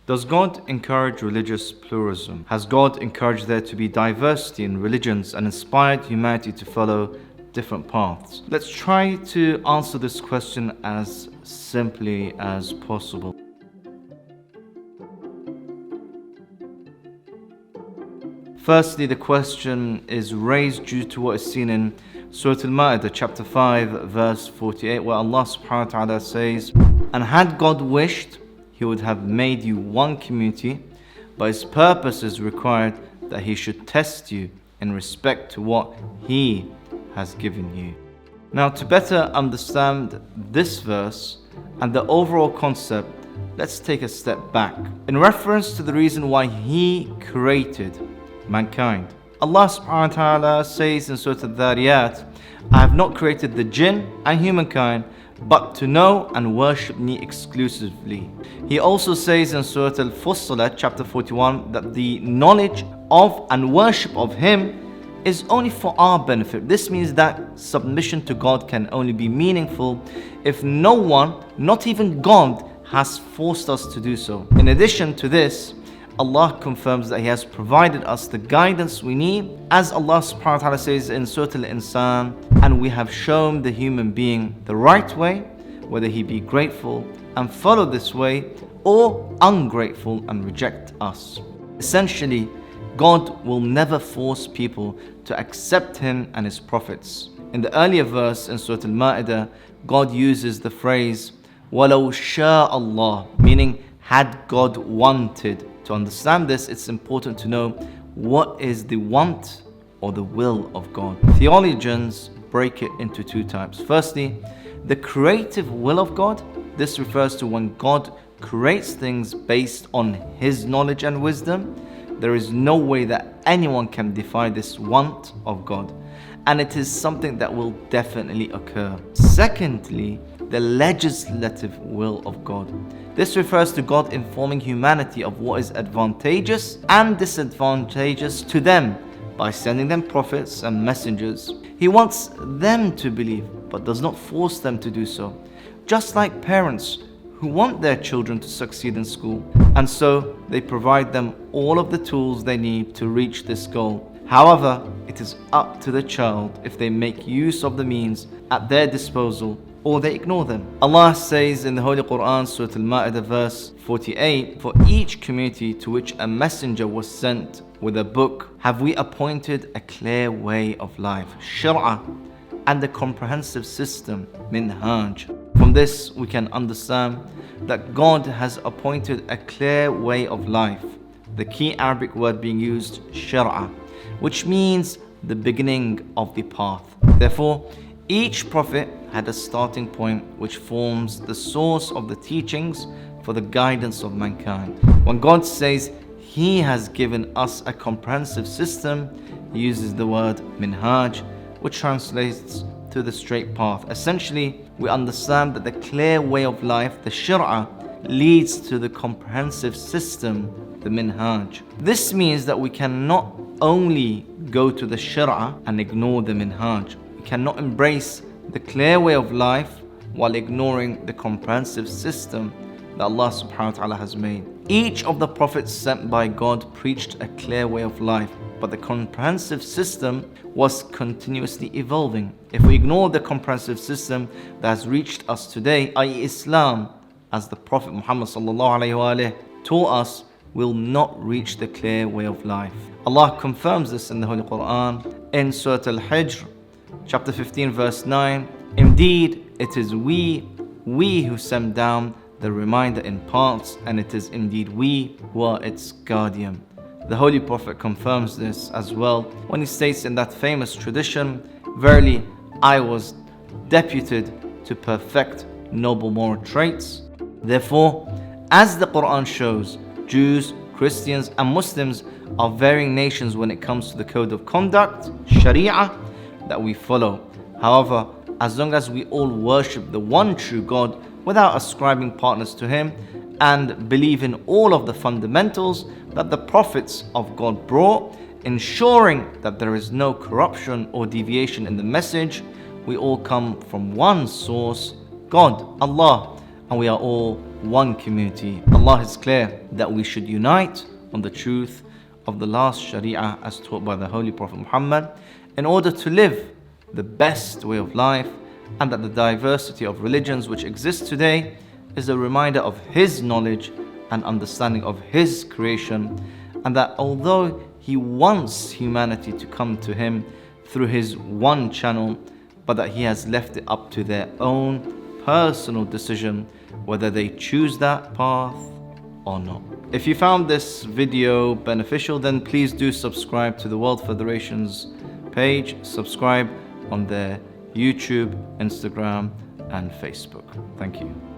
Does God encourage religious pluralism? Has God encouraged there to be diversity in religions and inspired humanity to follow different paths? Let's try to answer this question as simply as possible. Firstly, the question is raised due to what is seen in Surah Al-Ma'idah, chapter 5, verse 48, where Allah subhanahu wa ta'ala says, "And had God wished, He would have made you one community, but His purpose is required that He should test you in respect to what He has given you." Now, to better understand this verse and the overall concept, let's take a step back. In reference to the reason why He created mankind, Allah subhanahu wa ta'ala says in Surah Al-Dhariyat, "I have not created the jinn and humankind but to know and worship me exclusively." He also says in Surah Al-Fussilat, chapter 41, that the knowledge of and worship of Him is only for our benefit. This means that submission to God can only be meaningful if no one, not even God, has forced us to do so. In addition to this, Allah confirms that He has provided us the guidance we need, as Allah subhanahu wa ta'ala says in Surah Al-Insan, "And we have shown the human being the right way, whether he be grateful and follow this way, or ungrateful and reject us." Essentially, God will never force people to accept Him and His prophets. In the earlier verse in Surah Al-Ma'idah, God uses the phrase "Walau sha Allah," meaning had God wanted. To understand this, it's important to know what is the want or the will of God. Theologians break it into two types. Firstly, the creative will of God. This refers to when God creates things based on His knowledge and wisdom. There is no way that anyone can defy this want of God, and it is something that will definitely occur. Secondly, the legislative will of God. This refers to God informing humanity of what is advantageous and disadvantageous to them by sending them prophets and messengers. He wants them to believe, but does not force them to do so. Just like parents who want their children to succeed in school, and so they provide them all of the tools they need to reach this goal. However, it is up to the child if they make use of the means at their disposal or they ignore them. Allah says in the Holy Qur'an, Surah Al-Ma'idah, verse 48, "For each community to which a messenger was sent with a book, have we appointed a clear way of life, shir'ah, and a comprehensive system, minhaj." From this, we can understand that God has appointed a clear way of life. The key Arabic word being used, shir'ah, which means the beginning of the path. Therefore, each prophet had a starting point which forms the source of the teachings for the guidance of mankind. When God says He has given us a comprehensive system, He uses the word minhaj, which translates to the straight path. Essentially, we understand that the clear way of life, the shir'ah, leads to the comprehensive system, the minhaj. This means that we cannot only go to the shir'ah and ignore the minhaj. We cannot embrace the clear way of life while ignoring the comprehensive system that Allah subhanahu wa ta'ala has made. Each of the prophets sent by God preached a clear way of life, but the comprehensive system was continuously evolving. If we ignore the comprehensive system that has reached us today, i.e. Islam, as the Prophet Muhammad sallallahu alayhi wa taught us, will not reach the clear way of life. Allah confirms this in the Holy Qur'an in Surah Al-Hijr, chapter 15, verse 9. "Indeed, it is we who send down the reminder in parts, and it is indeed we who are its guardian." The Holy Prophet confirms this as well when he states in that famous tradition, "Verily, I was deputed to perfect noble moral traits." Therefore, as the Qur'an shows, Jews, Christians and Muslims are varying nations when it comes to the code of conduct, Sharia, that we follow. However, as long as we all worship the one true God without ascribing partners to Him and believe in all of the fundamentals that the prophets of God brought, ensuring that there is no corruption or deviation in the message, we all come from one source, God, Allah, and we are all one community. Allah Allah is clear that we should unite on the truth of the last Sharia as taught by the Holy Prophet Muhammad in order to live the best way of life, and that the diversity of religions which exists today is a reminder of His knowledge and understanding of His creation, and that although He wants humanity to come to Him through His one channel, but that He has left it up to their own personal decision whether they choose that path or not. If you found this video beneficial, then please do subscribe to the World Federation's page. Subscribe on their YouTube, Instagram and Facebook. Thank you.